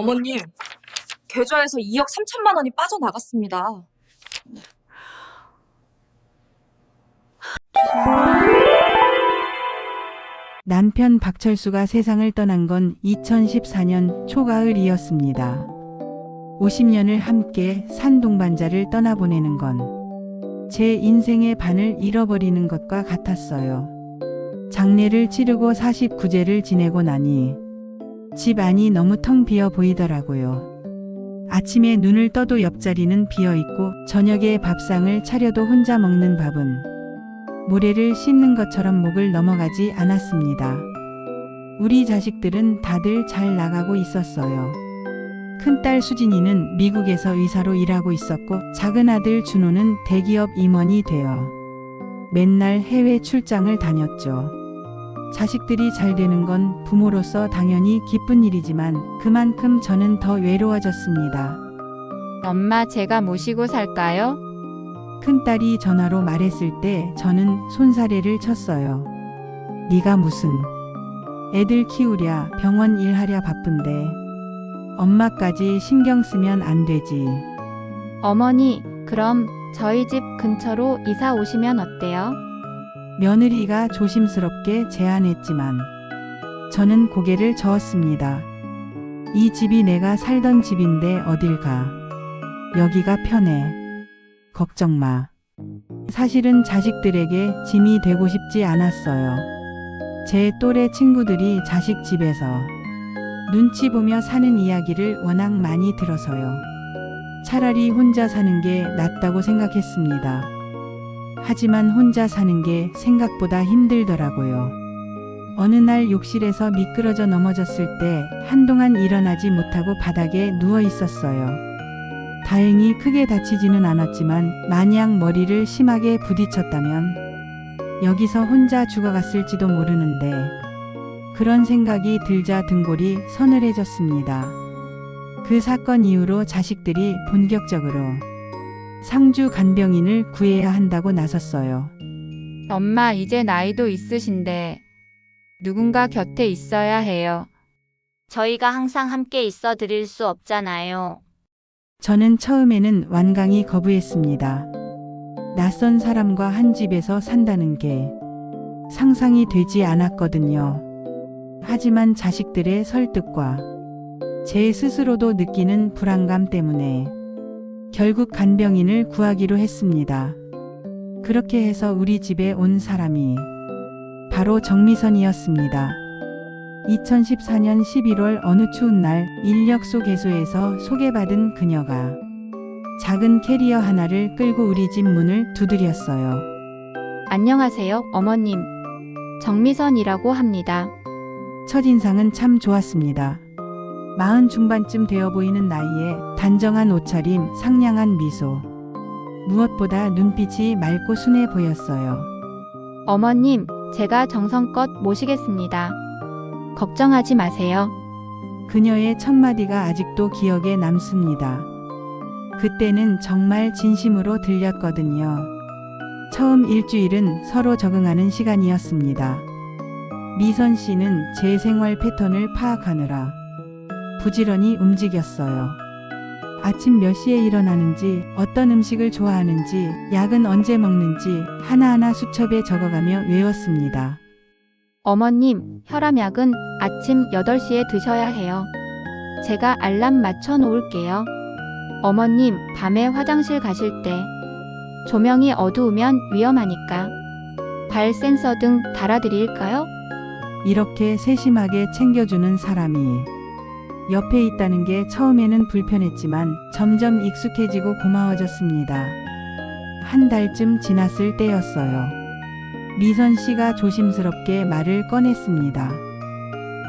어머님, 계좌에서 2억 3천만 원이 빠져나갔습니다. 남편 박철수가 세상을 떠난 건 2014년 초가을이었습니다. 50년을 함께 산 동반자를 떠나보내는 건 제 인생의 반을 잃어버리는 것과 같았어요. 장례를 치르고 49제를 지내고 나니 집 안이 너무 텅 비어 보이더라고요. 아침에 눈을 떠도 옆자리는 비어 있고 저녁에 밥상을 차려도 혼자 먹는 밥은 모래를 씹는 것처럼 목을 넘어가지 않았습니다. 우리 자식들은 다들 잘 나가고 있었어요. 큰딸 수진이는 미국에서 의사로 일하고 있었고 작은 아들 준호는 대기업 임원이 되어 맨날 해외 출장을 다녔죠. 자식들이 잘 되는 건 부모로서 당연히 기쁜 일이지만 그만큼 저는 더 외로워졌습니다. 엄마, 제가 모시고 살까요? 큰딸이 전화로 말했을 때 저는 손사래를 쳤어요. 네가 무슨 애들 키우랴 병원 일하랴 바쁜데 엄마까지 신경 쓰면 안 되지. 어머니, 그럼 저희 집 근처로 이사 오시면 어때요? 며느리가 조심스럽게 제안했지만 저는 고개를 저었습니다. 이 집이 내가 살던 집인데 어딜 가. 여기가 편해. 걱정 마. 사실은 자식들에게 짐이 되고 싶지 않았어요. 제 또래 친구들이 자식 집에서 눈치 보며 사는 이야기를 워낙 많이 들어서요. 차라리 혼자 사는 게 낫다고 생각했습니다. 하지만 혼자 사는 게 생각보다 힘들더라고요. 어느 날 욕실에서 미끄러져 넘어졌을 때 한동안 일어나지 못하고 바닥에 누워 있었어요. 다행히 크게 다치지는 않았지만 만약 머리를 심하게 부딪혔다면 여기서 혼자 죽어갔을지도 모르는데 그런 생각이 들자 등골이 서늘해졌습니다. 그 사건 이후로 자식들이 본격적으로 상주 간병인을 구해야 한다고 나섰어요. 엄마, 이제 나이도 있으신데 누군가 곁에 있어야 해요. 저희가 항상 함께 있어 드릴 수 없잖아요. 저는 처음에는 완강히 거부했습니다. 낯선 사람과 한 집에서 산다는 게 상상이 되지 않았거든요. 하지만 자식들의 설득과 제 스스로도 느끼는 불안감 때문에 결국 간병인을 구하기로 했습니다. 그렇게 해서 우리 집에 온 사람이 바로 정미선이었습니다. 2014년 11월 어느 추운 날 인력소 개소에서 소개받은 그녀가 작은 캐리어 하나를 끌고 우리 집 문을 두드렸어요. 안녕하세요, 어머님. 정미선이라고 합니다. 첫인상은 참 좋았습니다. 40 중반쯤 되어 보이는 나이에 단정한 옷차림, 상냥한 미소. 무엇보다 눈빛이 맑고 순해 보였어요. 어머님, 제가 정성껏 모시겠습니다. 걱정하지 마세요. 그녀의 첫마디가 아직도 기억에 남습니다. 그때는 정말 진심으로 들렸거든요. 처음 일주일은 서로 적응하는 시간이었습니다. 미선 씨는 제 생활 패턴을 파악하느라 부지런히 움직였어요. 아침 몇 시에 일어나는지, 어떤 음식을 좋아하는지, 약은 언제 먹는지 하나하나 수첩에 적어가며 외웠습니다. 어머님, 혈압약은 아침 8시에 드셔야 해요. 제가 알람 맞춰 놓을게요. 어머님, 밤에 화장실 가실 때 조명이 어두우면 위험하니까 발 센서 등 달아드릴까요? 이렇게 세심하게 챙겨주는 사람이 옆에 있다는 게 처음에는 불편했지만 점점 익숙해지고 고마워졌습니다. 한 달쯤 지났을 때였어요. 미선 씨가 조심스럽게 말을 꺼냈습니다.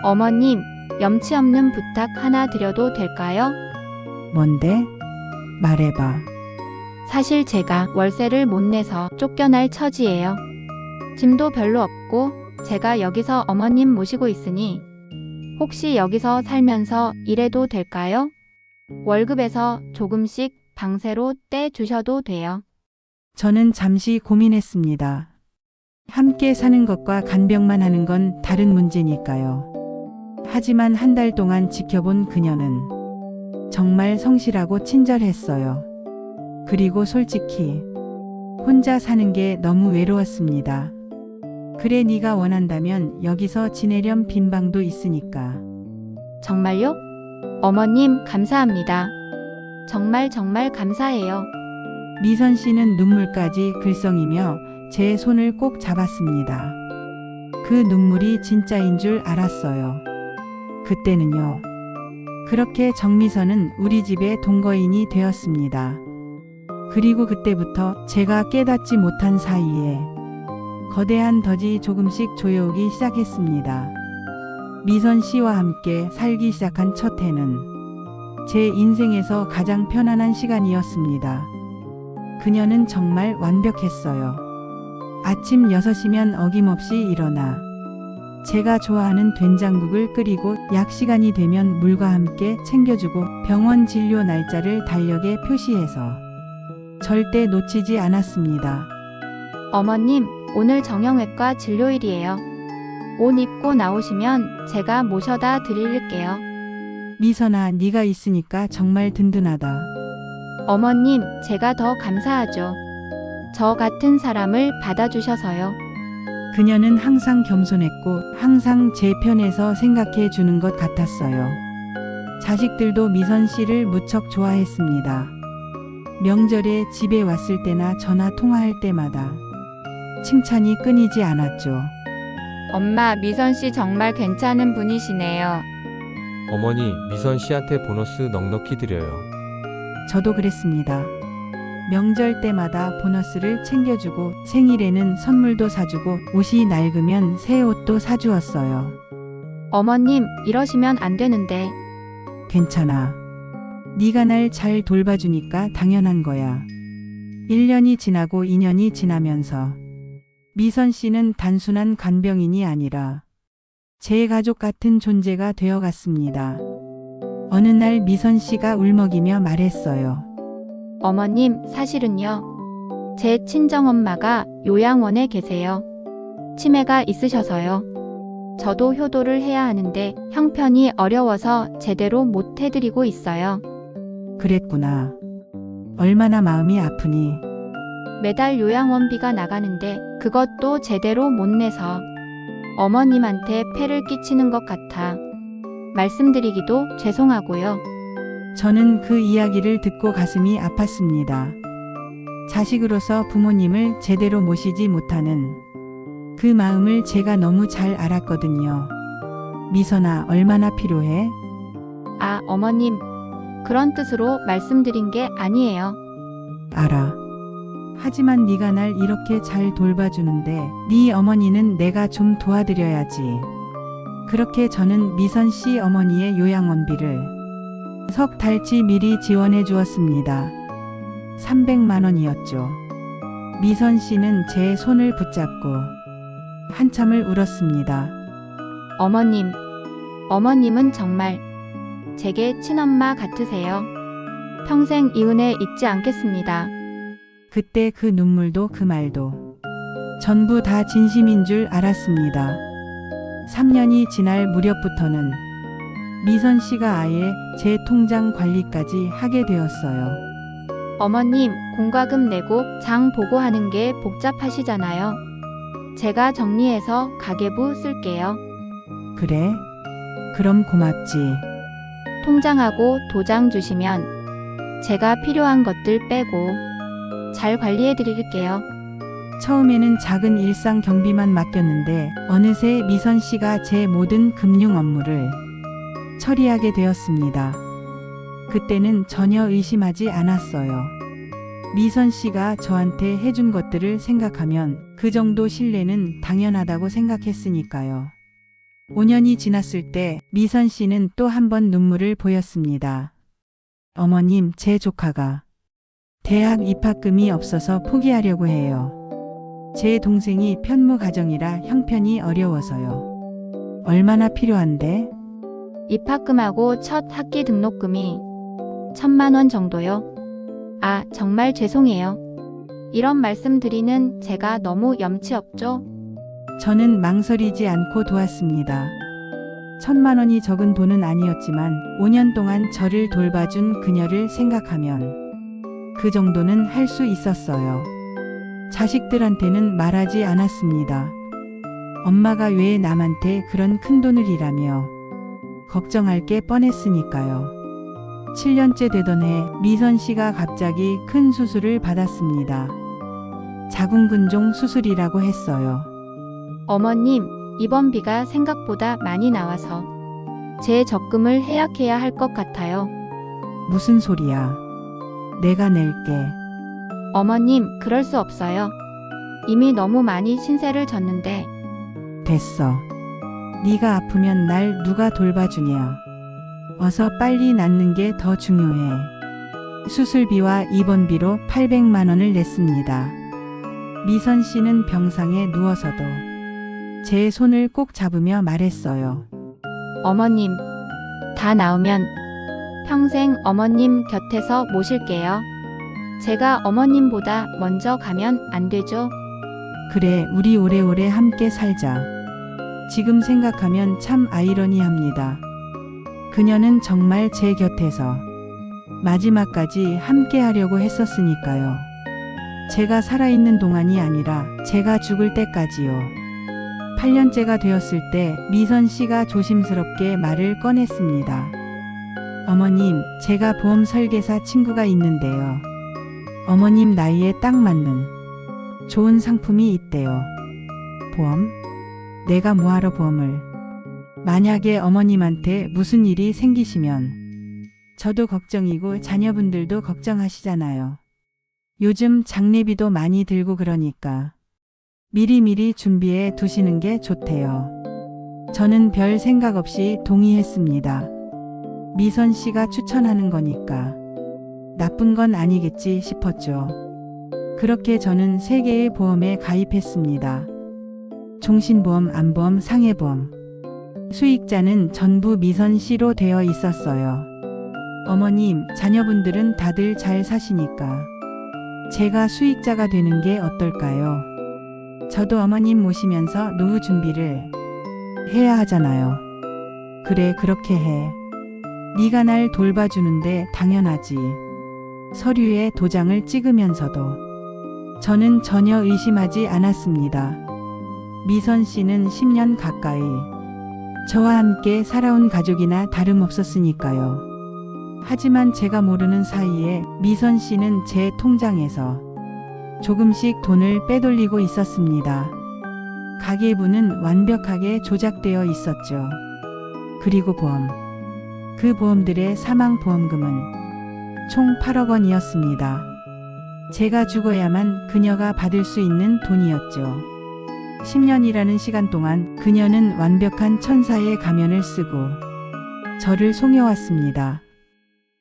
어머님, 염치 없는 부탁 하나 드려도 될까요? 뭔데? 말해봐. 사실 제가 월세를 못 내서 쫓겨날 처지예요. 짐도 별로 없고 제가 여기서 어머님 모시고 있으니 혹시 여기서 살면서 일해도 될까요? 월급에서 조금씩 방세로 떼주셔도 돼요. 저는 잠시 고민했습니다. 함께 사는 것과 간병만 하는 건 다른 문제니까요. 하지만 한 달 동안 지켜본 그녀는 정말 성실하고 친절했어요. 그리고 솔직히 혼자 사는 게 너무 외로웠습니다. 그래 네가 원한다면 여기서 지내렴 빈 방도 있으니까. 정말요? 어머님, 감사합니다. 정말 감사해요. 미선 씨는 눈물까지 글썽이며 제 손을 꼭 잡았습니다. 그 눈물이 진짜인 줄 알았어요. 그때는요. 그렇게 정미선은 우리 집의 동거인이 되었습니다. 그리고 그때부터 제가 깨닫지 못한 사이에 거대한 덫이 조금씩 조여오기 시작했습니다. 미선 씨와 함께 살기 시작한 첫 해는 제 인생에서 가장 편안한 시간이었습니다. 그녀는 정말 완벽했어요. 아침 6시면 어김없이 일어나 제가 좋아하는 된장국을 끓이고 약 시간이 되면 물과 함께 챙겨주고 병원 진료 날짜를 달력에 표시해서 절대 놓치지 않았습니다. 어머님, 오늘 정형외과 진료일이에요. 옷 입고 나오시면 제가 모셔다 드릴게요. 미선아, 네가 있으니까 정말 든든하다. 어머님, 제가 더 감사하죠. 저 같은 사람을 받아주셔서요. 그녀는 항상 겸손했고 항상 제 편에서 생각해 주는 것 같았어요. 자식들도 미선 씨를 무척 좋아했습니다. 명절에 집에 왔을 때나 전화 통화할 때마다 칭찬이 끊이지 않았죠. 엄마, 미선 씨 정말 괜찮은 분이시네요. 어머니, 미선 씨한테 보너스 넉넉히 드려요. 저도 그랬습니다. 명절 때마다 보너스를 챙겨주고 생일에는 선물도 사주고 옷이 낡으면 새 옷도 사주었어요. 어머님, 이러시면 안 되는데. 괜찮아. 네가 날 잘 돌봐주니까 당연한 거야. 1년이 지나고 2년이 지나면서 미선 씨는 단순한 간병인이 아니라 제 가족 같은 존재가 되어갔습니다. 어느 날 미선 씨가 울먹이며 말했어요. 어머님, 사실은요. 제 친정엄마가 요양원에 계세요. 치매가 있으셔서요. 저도 효도를 해야 하는데 형편이 어려워서 제대로 못 해드리고 있어요. 그랬구나. 얼마나 마음이 아프니. 매달 요양원비가 나가는데 그것도 제대로 못 내서 어머님한테 폐를 끼치는 것 같아 말씀드리기도 죄송하고요. 저는 그 이야기를 듣고 가슴이 아팠습니다. 자식으로서 부모님을 제대로 모시지 못하는 그 마음을 제가 너무 잘 알았거든요. 미선아, 얼마나 필요해? 아, 어머님, 그런 뜻으로 말씀드린 게 아니에요. 알아. 하지만 네가 날 이렇게 잘 돌봐주는데 네 어머니는 내가 좀 도와드려야지. 그렇게 저는 미선 씨 어머니의 요양원비를 석 달치 미리 지원해 주었습니다. 300만 원이었죠. 미선 씨는 제 손을 붙잡고 한참을 울었습니다. 어머님은 정말 제게 친엄마 같으세요. 평생 이 은혜 잊지 않겠습니다. 그때 그 눈물도 그 말도 전부 다 진심인 줄 알았습니다. 3년이 지날 무렵부터는 미선 씨가 아예 제 통장 관리까지 하게 되었어요. 어머님, 공과금 내고 장 보고 하는 게 복잡하시잖아요. 제가 정리해서 가계부 쓸게요. 그래? 그럼 고맙지. 통장하고 도장 주시면 제가 필요한 것들 빼고 잘 관리해 드릴게요. 처음에는 작은 일상 경비만 맡겼는데 어느새 미선 씨가 제 모든 금융 업무를 처리하게 되었습니다. 그때는 전혀 의심하지 않았어요. 미선 씨가 저한테 해준 것들을 생각하면 그 정도 신뢰는 당연하다고 생각했으니까요. 5년이 지났을 때 미선 씨는 또 한 번 눈물을 보였습니다. 어머님, 제 조카가 대학 입학금이 없어서 포기하려고 해요. 제 동생이 편무가정이라 형편이 어려워서요. 얼마나 필요한데? 입학금하고 첫 학기 등록금이 1,000만 원 정도요. 아, 정말 죄송해요. 이런 말씀 드리는 제가 너무 염치 없죠? 저는 망설이지 않고 도왔습니다. 1,000만 원이 적은 돈은 아니었지만 5년 동안 저를 돌봐준 그녀를 생각하면 그 정도는 할 수 있었어요. 자식들한테는 말하지 않았습니다. 엄마가 왜 남한테 그런 큰 돈을 일하며 걱정할 게 뻔했으니까요. 7년째 되던 해 미선 씨가 갑자기 큰 수술을 받았습니다. 자궁근종 수술이라고 했어요. 어머님, 입원비가 생각보다 많이 나와서 제 적금을 해약해야 할 것 같아요. 무슨 소리야? 내가 낼게. 어머님, 그럴 수 없어요. 이미 너무 많이 신세를 졌는데 됐어. 네가 아프면 날 누가 돌봐주냐. 어서 빨리 낫는 게 더 중요해. 수술비와 입원비로 800만 원을 냈습니다. 미선 씨는 병상에 누워서도 제 손을 꼭 잡으며 말했어요. 어머님, 다 나으면 평생 어머님 곁에서 모실게요. 제가 어머님보다 먼저 가면 안 되죠? 그래, 우리 오래오래 함께 살자. 지금 생각하면 참 아이러니합니다. 그녀는 정말 제 곁에서 마지막까지 함께 하려고 했었으니까요. 제가 살아있는 동안이 아니라 제가 죽을 때까지요. 8년째가 되었을 때 미선 씨가 조심스럽게 말을 꺼냈습니다. 어머님, 제가 보험 설계사 친구가 있는데요. 어머님 나이에 딱 맞는 좋은 상품이 있대요. 보험? 내가 뭐하러 보험을? 만약에 어머님한테 무슨 일이 생기시면 저도 걱정이고 자녀분들도 걱정하시잖아요. 요즘 장례비도 많이 들고 그러니까 미리미리 준비해 두시는 게 좋대요. 저는 별 생각 없이 동의했습니다. 미선 씨가 추천하는 거니까 나쁜 건 아니겠지 싶었죠. 그렇게 저는 3개의 보험에 가입했습니다. 종신보험, 암보험, 상해보험. 수익자는 전부 미선 씨로 되어 있었어요. 어머님, 자녀분들은 다들 잘 사시니까 제가 수익자가 되는 게 어떨까요? 저도 어머님 모시면서 노후 준비를 해야 하잖아요. 그래, 그렇게 해. 네가 날 돌봐주는데 당연하지. 서류에 도장을 찍으면서도 저는 전혀 의심하지 않았습니다. 미선 씨는 10년 가까이 저와 함께 살아온 가족이나 다름없었으니까요. 하지만 제가 모르는 사이에 미선 씨는 제 통장에서 조금씩 돈을 빼돌리고 있었습니다. 가계부는 완벽하게 조작되어 있었죠. 그리고 보험. 그 보험들의 사망보험금은 총 8억 원이었습니다. 제가 죽어야만 그녀가 받을 수 있는 돈이었죠. 10년이라는 시간 동안 그녀는 완벽한 천사의 가면을 쓰고 저를 속여왔습니다.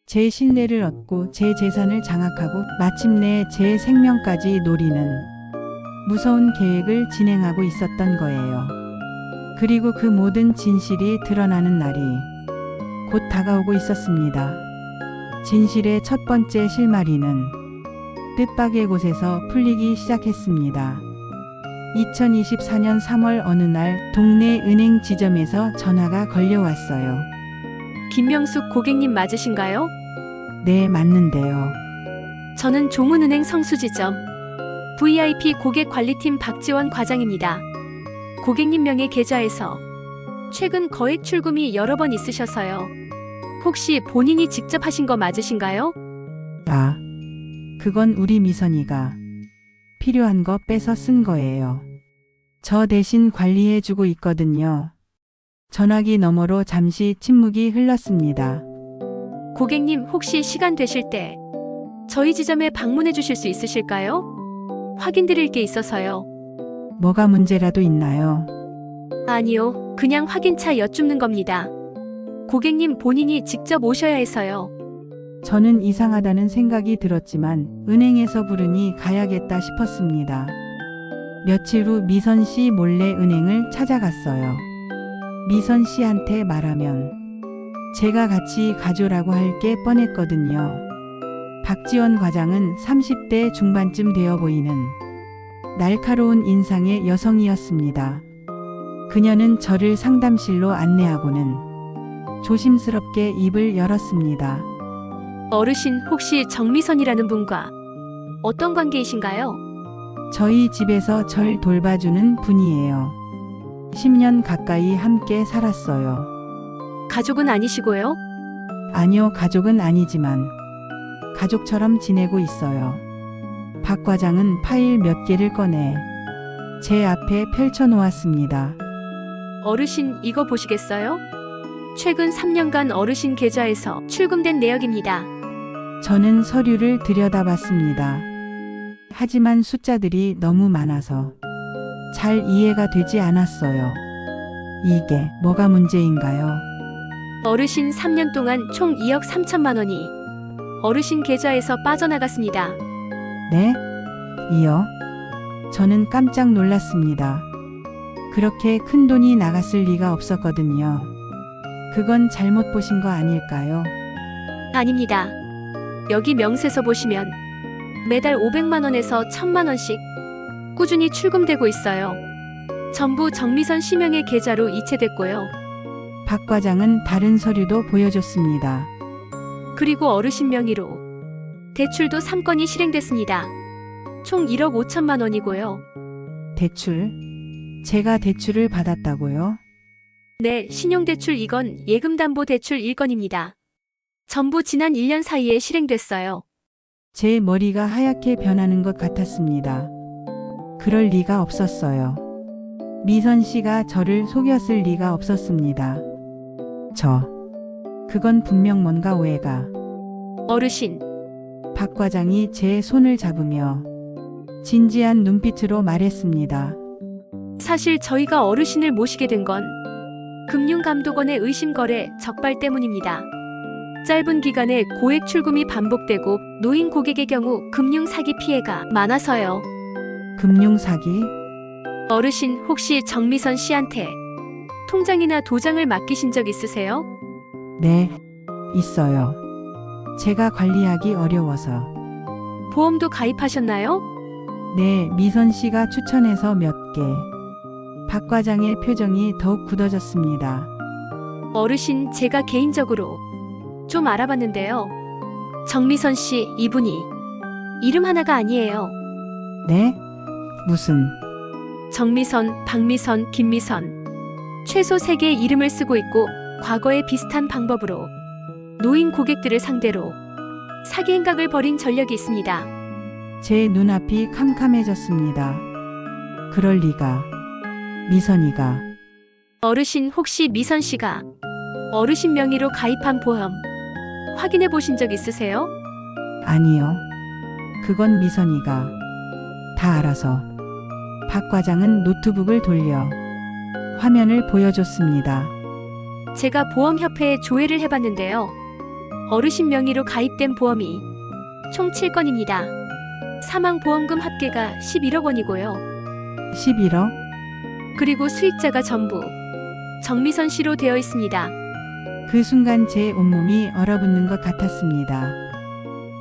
제 신뢰를 얻고 제 재산을 장악하고 마침내 제 생명까지 노리는 무서운 계획을 진행하고 있었던 거예요. 그리고 그 모든 진실이 드러나는 날이 곧 다가오고 있었습니다. 진실의 첫 번째 실마리는 뜻밖의 곳에서 풀리기 시작했습니다. 2024년 3월 어느 날 동네 은행 지점에서 전화가 걸려왔어요. 김명숙 고객님 맞으신가요? 네, 맞는데요. 저는 종훈은행 성수지점 VIP 고객관리팀 박지원 과장입니다. 고객님 명의 계좌에서 최근 거액 출금이 여러 번 있으셔서요. 혹시 본인이 직접 하신 거 맞으신가요? 아, 그건 우리 미선이가 필요한 거 빼서 쓴 거예요. 저 대신 관리해주고 있거든요. 전화기 너머로 잠시 침묵이 흘렀습니다. 고객님 혹시 시간 되실 때 저희 지점에 방문해 주실 수 있으실까요? 확인드릴 게 있어서요. 뭐가 문제라도 있나요? 아니요, 그냥 확인차 여쭙는 겁니다. 고객님 본인이 직접 오셔야 해서요. 저는 이상하다는 생각이 들었지만 은행에서 부르니 가야겠다 싶었습니다. 며칠 후 미선 씨 몰래 은행을 찾아갔어요. 미선 씨한테 말하면 제가 같이 가줘라고 할 게 뻔했거든요. 박지원 과장은 30대 중반쯤 되어 보이는 날카로운 인상의 여성이었습니다. 그녀는 저를 상담실로 안내하고는 조심스럽게 입을 열었습니다. 어르신 혹시 정미선이라는 분과 어떤 관계이신가요? 저희 집에서 절 돌봐주는 분이에요. 10년 가까이 함께 살았어요. 가족은 아니시고요? 아니요, 가족은 아니지만 가족처럼 지내고 있어요. 박 과장은 파일 몇 개를 꺼내 제 앞에 펼쳐놓았습니다. 어르신 이거 보시겠어요? 최근 3년간 어르신 계좌에서 출금된 내역입니다. 저는 서류를 들여다봤습니다. 하지만 숫자들이 너무 많아서 잘 이해가 되지 않았어요. 이게 뭐가 문제인가요? 어르신 3년 동안 총 2억 3천만 원이 어르신 계좌에서 빠져나갔습니다. 네? 이요? 저는 깜짝 놀랐습니다. 그렇게 큰 돈이 나갔을 리가 없었거든요. 그건 잘못 보신 거 아닐까요? 아닙니다. 여기 명세서 보시면 매달 500만 원에서 1000만 원씩 꾸준히 출금되고 있어요. 전부 정미선 씨 명의 계좌로 이체됐고요. 박 과장은 다른 서류도 보여줬습니다. 그리고 어르신 명의로 대출도 3건이 실행됐습니다. 총 1억 5천만 원이고요. 대출? 제가 대출을 받았다고요? 네, 신용대출 2건, 예금담보대출 1건입니다. 전부 지난 1년 사이에 실행됐어요. 제 머리가 하얗게 변하는 것 같았습니다. 그럴 리가 없었어요. 미선 씨가 저를 속였을 리가 없었습니다. 그건 분명 뭔가 오해가. 어르신, 박 과장이 제 손을 잡으며 진지한 눈빛으로 말했습니다. 사실 저희가 어르신을 모시게 된 건 금융감독원의 의심거래 적발 때문입니다. 짧은 기간에 고액 출금이 반복되고 노인 고객의 경우 금융사기 피해가 많아서요. 금융사기? 어르신 혹시 정미선 씨한테 통장이나 도장을 맡기신 적 있으세요? 네, 있어요. 제가 관리하기 어려워서. 보험도 가입하셨나요? 네, 미선 씨가 추천해서 몇 개. 박 과장의 표정이 더욱 굳어졌습니다. 어르신 제가 개인적으로 좀 알아봤는데요. 정미선 씨 이분이 이름 하나가 아니에요. 네? 무슨? 정미선, 박미선, 김미선 최소 3개의 이름을 쓰고 있고 과거에 비슷한 방법으로 노인 고객들을 상대로 사기 행각을 벌인 전력이 있습니다. 제 눈앞이 캄캄해졌습니다. 그럴 리가. 미선이가. 어르신 혹시 미선 씨가 어르신 명의로 가입한 보험 확인해 보신 적 있으세요? 아니요. 그건 미선이가 다 알아서. 박 과장은 노트북을 돌려 화면을 보여줬습니다. 제가 보험협회에 조회를 해봤는데요. 어르신 명의로 가입된 보험이 총 7건입니다. 사망보험금 합계가 11억 원이고요. 11억? 그리고 수익자가 전부 정미선 씨로 되어 있습니다. 그 순간 제 온몸이 얼어붙는 것 같았습니다.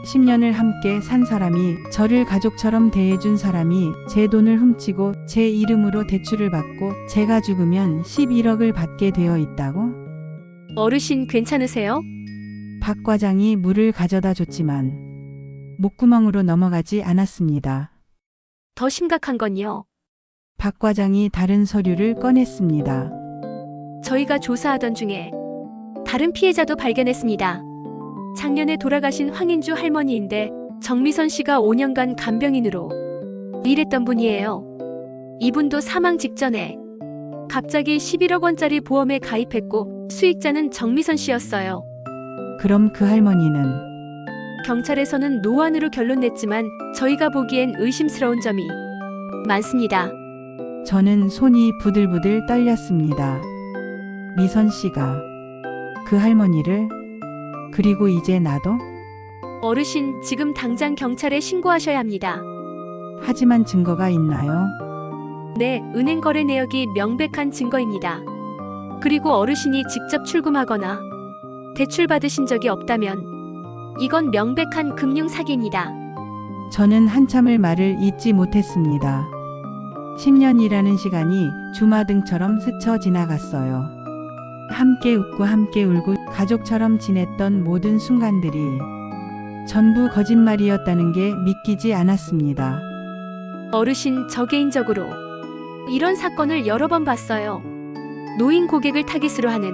10년을 함께 산 사람이, 저를 가족처럼 대해준 사람이 제 돈을 훔치고 제 이름으로 대출을 받고 제가 죽으면 11억을 받게 되어 있다고? 어르신 괜찮으세요? 박 과장이 물을 가져다 줬지만 목구멍으로 넘어가지 않았습니다. 더 심각한 건요. 박 과장이 다른 서류를 꺼냈습니다. 저희가 조사하던 중에 다른 피해자도 발견했습니다. 작년에 돌아가신 황인주 할머니인데 정미선 씨가 5년간 간병인으로 일했던 분이에요. 이분도 사망 직전에 갑자기 11억 원짜리 보험에 가입했고 수익자는 정미선 씨였어요. 그럼 그 할머니는? 경찰에서는 노안으로 결론 냈지만 저희가 보기엔 의심스러운 점이 많습니다. 저는 손이 부들부들 떨렸습니다. 미선 씨가 그 할머니를, 그리고 이제 나도? 어르신 지금 당장 경찰에 신고하셔야 합니다. 하지만 증거가 있나요? 네, 은행 거래 내역이 명백한 증거입니다. 그리고 어르신이 직접 출금하거나 대출 받으신 적이 없다면 이건 명백한 금융 사기입니다. 저는 한참을 말을 잇지 못했습니다. 10년이라는 시간이 주마등처럼 스쳐 지나갔어요. 함께 웃고 함께 울고 가족처럼 지냈던 모든 순간들이 전부 거짓말이었다는 게 믿기지 않았습니다. 어르신, 저 개인적으로 이런 사건을 여러 번 봤어요. 노인 고객을 타깃으로 하는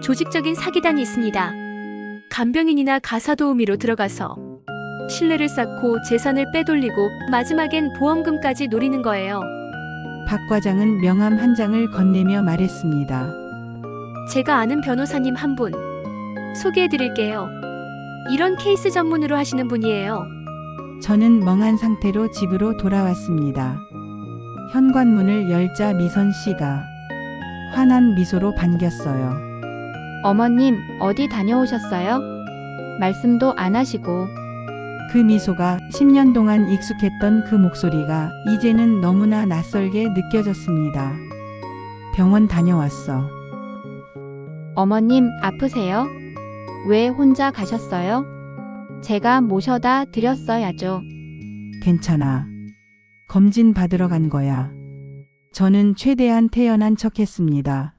조직적인 사기단이 있습니다. 간병인이나 가사도우미로 들어가서 신뢰를 쌓고 재산을 빼돌리고 마지막엔 보험금까지 노리는 거예요. 박 과장은 명함 한 장을 건네며 말했습니다. 제가 아는 변호사님 한 분 소개해 드릴게요. 이런 케이스 전문으로 하시는 분이에요. 저는 멍한 상태로 집으로 돌아왔습니다. 현관문을 열자 미선 씨가 환한 미소로 반겼어요. 어머님, 어디 다녀오셨어요? 말씀도 안 하시고. 그 미소가 10년 동안 익숙했던 그 목소리가 이제는 너무나 낯설게 느껴졌습니다. 병원 다녀왔어. 어머님, 아프세요? 왜 혼자 가셨어요? 제가 모셔다 드렸어야죠. 괜찮아. 검진 받으러 간 거야. 저는 최대한 태연한 척했습니다.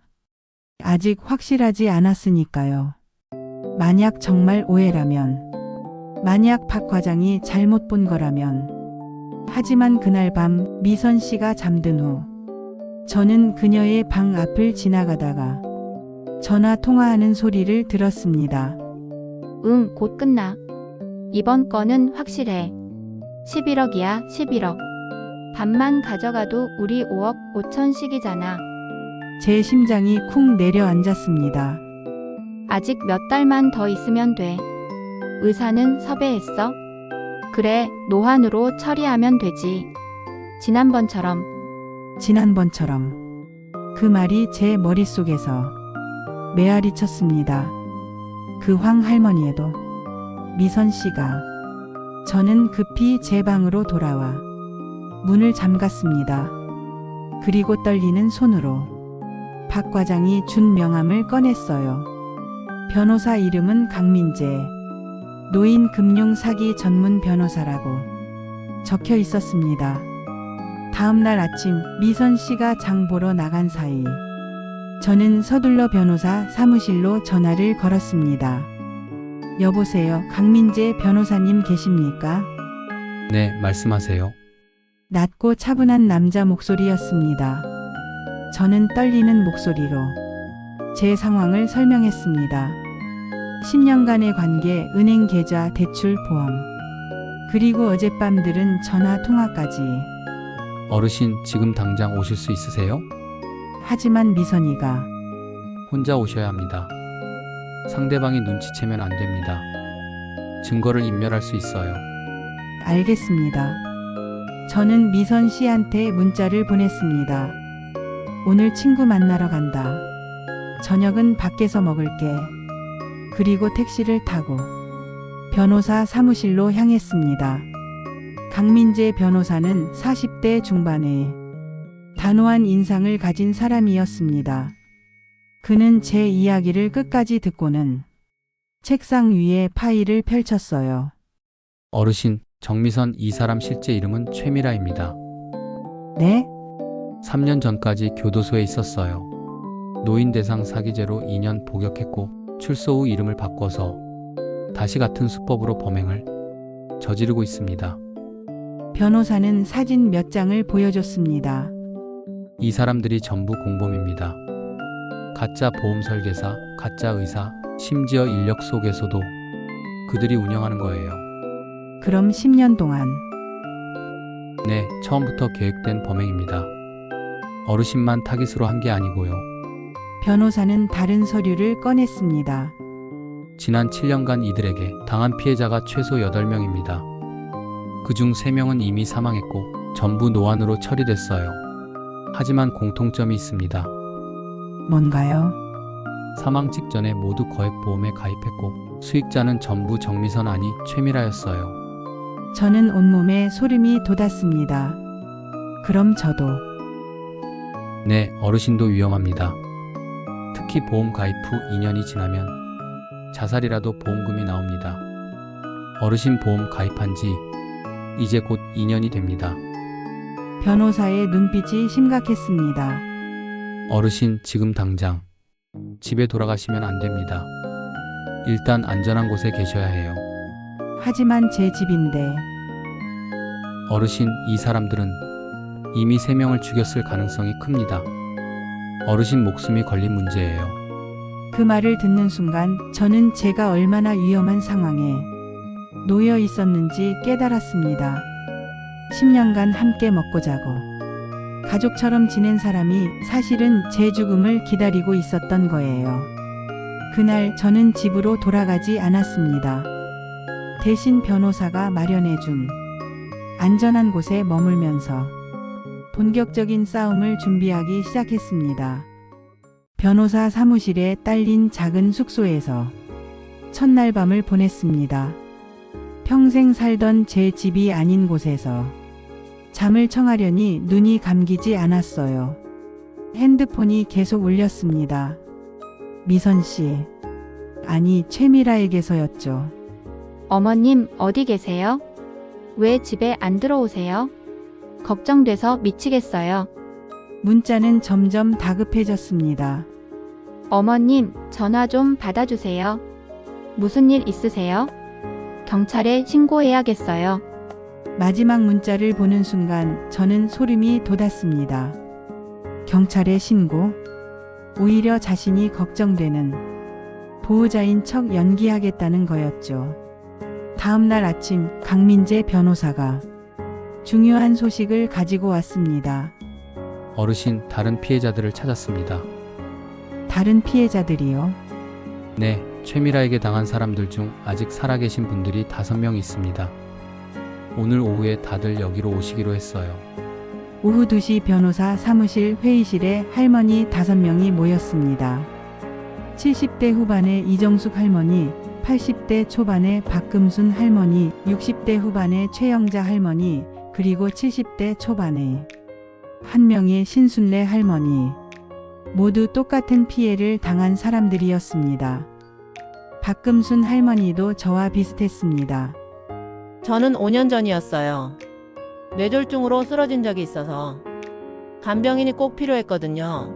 아직 확실하지 않았으니까요. 만약 정말 오해라면, 만약 박 과장이 잘못 본 거라면. 하지만 그날 밤 미선 씨가 잠든 후 저는 그녀의 방 앞을 지나가다가 전화 통화하는 소리를 들었습니다. 응, 곧 끝나. 이번 건은 확실해. 11억이야, 11억. 반만 가져가도 우리 5억 5천씩이잖아. 제 심장이 쿵 내려앉았습니다. 아직 몇 달만 더 있으면 돼. 의사는 섭외했어? 그래, 노환으로 처리하면 되지. 지난번처럼. 그 말이 제 머릿속에서 메아리 쳤습니다. 그 황 할머니에도 미선 씨가. 저는 급히 제 방으로 돌아와 문을 잠갔습니다. 그리고 떨리는 손으로 박 과장이 준 명함을 꺼냈어요. 변호사 이름은 강민재. 노인 금융 사기 전문 변호사라고 적혀 있었습니다. 다음 날 아침 미선 씨가 장 보러 나간 사이 저는 서둘러 변호사 사무실로 전화를 걸었습니다. 여보세요, 강민재 변호사님 계십니까? 네, 말씀하세요. 낮고 차분한 남자 목소리였습니다. 저는 떨리는 목소리로 제 상황을 설명했습니다. 10년간의 관계, 은행 계좌, 대출, 보험, 그리고 어젯밤 들은 전화 통화까지. 어르신, 지금 당장 오실 수 있으세요? 하지만 미선이가 혼자 오셔야 합니다. 상대방이 눈치채면 안 됩니다. 증거를 인멸할 수 있어요. 알겠습니다. 저는 미선 씨한테 문자를 보냈습니다. 오늘 친구 만나러 간다. 저녁은 밖에서 먹을게. 그리고 택시를 타고 변호사 사무실로 향했습니다. 강민재 변호사는 40대 중반에 단호한 인상을 가진 사람이었습니다. 그는 제 이야기를 끝까지 듣고는 책상 위에 파일을 펼쳤어요. 어르신, 정미선 이 사람 실제 이름은 최미라입니다. 네? 3년 전까지 교도소에 있었어요. 노인 대상 사기죄로 2년 복역했고 출소 후 이름을 바꿔서 다시 같은 수법으로 범행을 저지르고 있습니다. 변호사는 사진 몇 장을 보여줬습니다. 이 사람들이 전부 공범입니다. 가짜 보험 설계사, 가짜 의사, 심지어 인력 소개소도 그들이 운영하는 거예요. 그럼 10년 동안 네, 처음부터 계획된 범행입니다. 어르신만 타깃으로 한 게 아니고요. 변호사는 다른 서류를 꺼냈습니다. 지난 7년간 이들에게 당한 피해자가 최소 8명입니다. 그중 3명은 이미 사망했고 전부 노안으로 처리됐어요. 하지만 공통점이 있습니다. 뭔가요? 사망 직전에 모두 거액보험에 가입했고 수익자는 전부 정미선 아니 최미라였어요. 저는 온몸에 소름이 돋았습니다. 그럼 저도. 네, 어르신도 위험합니다. 특히 보험 가입 후 2년이 지나면 자살이라도 보험금이 나옵니다. 어르신 보험 가입한 지 이제 곧 2년이 됩니다. 변호사의 눈빛이 심각했습니다. 어르신, 지금 당장 집에 돌아가시면 안 됩니다. 일단 안전한 곳에 계셔야 해요. 하지만 제 집인데. 어르신, 이 사람들은 이미 3명을 죽였을 가능성이 큽니다. 어르신 목숨이 걸린 문제예요. 그 말을 듣는 순간 저는 제가 얼마나 위험한 상황에 놓여 있었는지 깨달았습니다. 10년간 함께 먹고 자고 가족처럼 지낸 사람이 사실은 제 죽음을 기다리고 있었던 거예요. 그날 저는 집으로 돌아가지 않았습니다. 대신 변호사가 마련해준 안전한 곳에 머물면서 본격적인 싸움을 준비하기 시작했습니다. 변호사 사무실에 딸린 작은 숙소에서 첫날 밤을 보냈습니다. 평생 살던 제 집이 아닌 곳에서 잠을 청하려니 눈이 감기지 않았어요. 핸드폰이 계속 울렸습니다. 미선 씨, 아니 최미라에게서였죠. 어머님, 어디 계세요? 왜 집에 안 들어오세요? 걱정돼서 미치겠어요. 문자는 점점 다급해졌습니다. 어머님, 전화 좀 받아주세요. 무슨 일 있으세요? 경찰에 신고해야겠어요. 마지막 문자를 보는 순간 저는 소름이 돋았습니다. 경찰에 신고? 오히려 자신이 걱정되는 보호자인 척 연기하겠다는 거였죠. 다음 날 아침 강민재 변호사가 중요한 소식을 가지고 왔습니다. 어르신, 다른 피해자들을 찾았습니다. 다른 피해자들이요? 네, 최미라에게 당한 사람들 중 아직 살아계신 분들이 5명 있습니다. 오늘 오후에 다들 여기로 오시기로 했어요. 오후 2시 변호사 사무실 회의실에 할머니 5명이 모였습니다. 70대 후반의 이정숙 할머니, 80대 초반의 박금순 할머니, 60대 후반의 최영자 할머니, 그리고 70대 초반의 한 명의 신순례 할머니. 모두 똑같은 피해를 당한 사람들이었습니다. 박금순 할머니도 저와 비슷했습니다. 저는 5년 전이었어요. 뇌졸중으로 쓰러진 적이 있어서 간병인이 꼭 필요했거든요.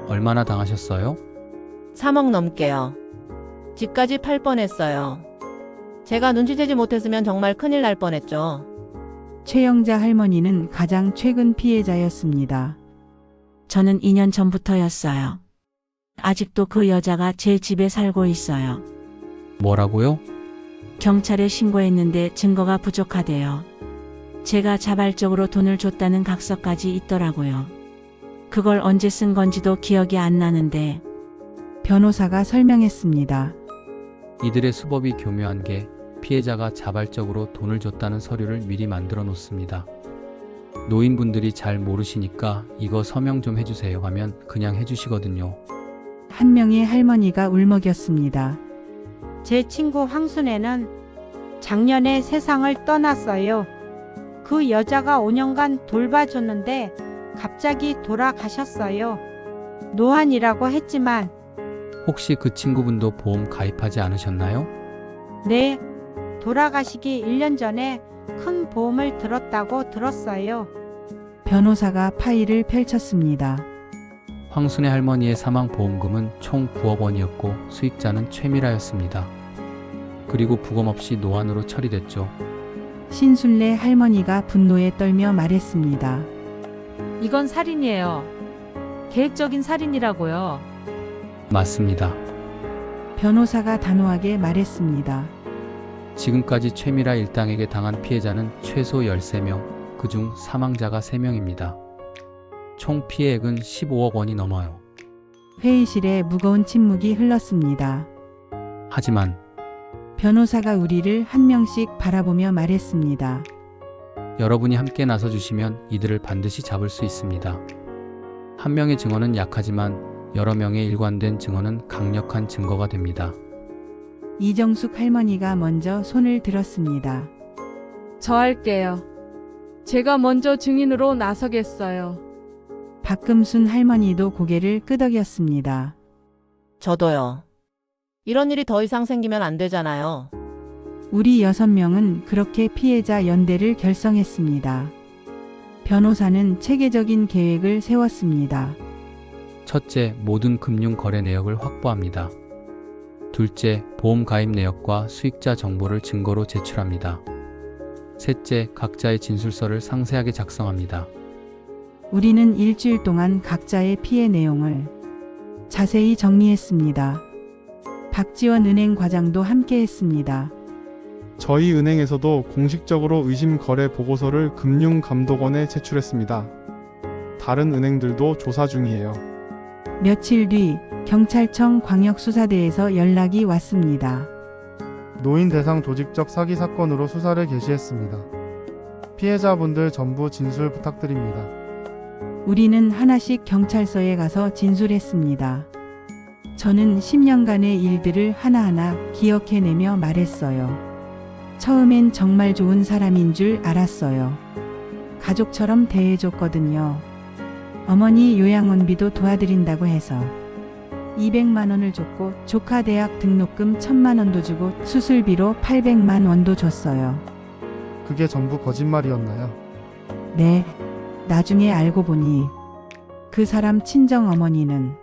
얼마나 당하셨어요? 3억 넘게요. 집까지 팔 뻔했어요. 제가 눈치채지 못했으면 정말 큰일 날 뻔했죠. 최영자 할머니는 가장 최근 피해자였습니다. 저는 2년 전부터였어요. 아직도 그 여자가 제 집에 살고 있어요. 뭐라고요? 경찰에 신고했는데 증거가 부족하대요. 제가 자발적으로 돈을 줬다는 각서까지 있더라고요. 그걸 언제 쓴 건지도 기억이 안 나는데 변호사가 설명했습니다. 이들의 수법이 교묘한 게 피해자가 자발적으로 돈을 줬다는 서류를 미리 만들어 놓습니다. 노인분들이 잘 모르시니까 이거 서명 좀 해주세요 하면 그냥 해주시거든요. 한 명의 할머니가 울먹였습니다. 제 친구 황순애는 작년에 세상을 떠났어요. 그 여자가 5년간 돌봐줬는데 갑자기 돌아가셨어요. 노안이라고 했지만 혹시 그 친구분도 보험 가입하지 않으셨나요? 네, 돌아가시기 1년 전에 큰 보험을 들었다고 들었어요. 변호사가 파일을 펼쳤습니다. 황순애 할머니의 사망 보험금은 총 9억 원이었고 수익자는 최미라였습니다. 그리고 부검 없이 노안으로 처리됐죠. 신순례 할머니가 분노에 떨며 말했습니다. 이건 살인이에요. 계획적인 살인이라고요. 맞습니다. 변호사가 단호하게 말했습니다. 지금까지 최미라 일당에게 당한 피해자는 최소 13명, 그중 사망자가 3명입니다. 총 피해액은 15억 원이 넘어요. 회의실에 무거운 침묵이 흘렀습니다. 하지만 변호사가 우리를 한 명씩 바라보며 말했습니다. 여러분이 함께 나서주시면 이들을 반드시 잡을 수 있습니다. 한 명의 증언은 약하지만 여러 명의 일관된 증언은 강력한 증거가 됩니다. 이정숙 할머니가 먼저 손을 들었습니다. 저 할게요. 제가 먼저 증인으로 나서겠어요. 박금순 할머니도 고개를 끄덕였습니다. 저도요. 이런 일이 더 이상 생기면 안 되잖아요. 우리 6명은 그렇게 피해자 연대를 결성했습니다. 변호사는 체계적인 계획을 세웠습니다. 첫째, 모든 금융 거래 내역을 확보합니다. 둘째, 보험 가입 내역과 수익자 정보를 증거로 제출합니다. 셋째, 각자의 진술서를 상세하게 작성합니다. 우리는 일주일 동안 각자의 피해 내용을 자세히 정리했습니다. 박지원 은행 과장도 함께 했습니다. 저희 은행에서도 공식적으로 의심 거래 보고서를 금융감독원에 제출했습니다. 다른 은행들도 조사 중이에요. 며칠 뒤 경찰청 광역수사대에서 연락이 왔습니다. 노인 대상 조직적 사기 사건으로 수사를 개시했습니다. 피해자분들 전부 진술 부탁드립니다. 우리는 하나씩 경찰서에 가서 진술했습니다. 저는 10년간의 일들을 하나하나 기억해내며 말했어요. 처음엔 정말 좋은 사람인 줄 알았어요. 가족처럼 대해줬거든요. 어머니 요양원비도 도와드린다고 해서 200만 원을 줬고 조카 대학 등록금 1000만 원도 주고 수술비로 800만 원도 줬어요. 그게 전부 거짓말이었나요? 네. 나중에 알고 보니 그 사람 친정 어머니는